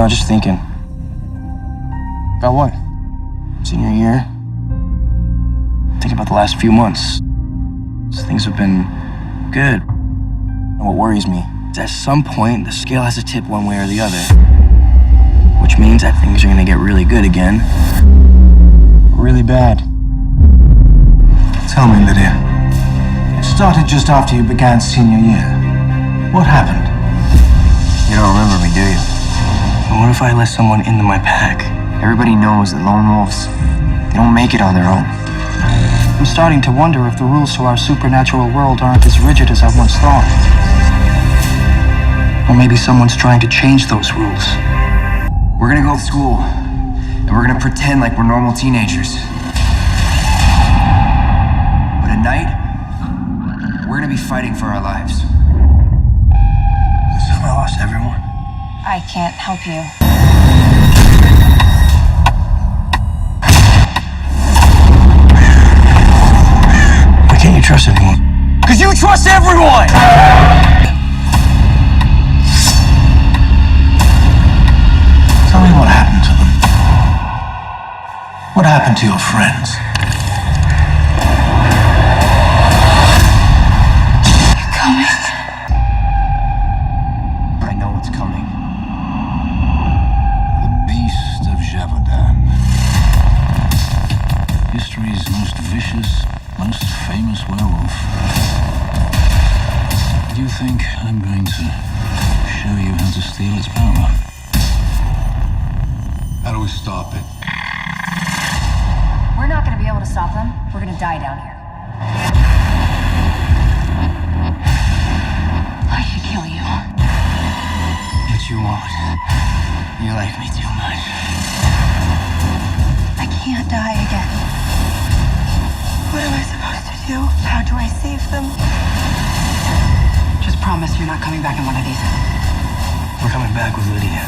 No, just thinking. About what? Senior year. Think about the last few months. Things have been good. And what worries me is at some point, the scale has to tip one way or the other. Which means that things are gonna get really good again. Really bad. Tell me, Lydia. It started just after you began senior year. What happened? You don't remember me, do you? And what if I let someone into my pack? Everybody knows that lone wolves, they don't make it on their own. I'm starting to wonder if the rules to our supernatural world aren't as rigid as I once thought. Or maybe someone's trying to change those rules. We're gonna go to school, and we're gonna pretend like we're normal teenagers. But at night, we're gonna be fighting for our lives. So I lost everyone. I can't help you. Why can't you trust anyone? 'Cause you trust everyone! Tell me what happened to them. What happened to your friends? You're coming. I know what's coming. The Beast of Gévaudan. History's most vicious, most famous werewolf. Do you think I'm going to show you how to steal its power? How do we stop it? We're not gonna be able to stop them. We're gonna die down here. I can kill you. But you won't. You like me too much. I can't die again. What am I supposed to do? How do I save them? Just promise you're not coming back in one of these. We're coming back with Lydia.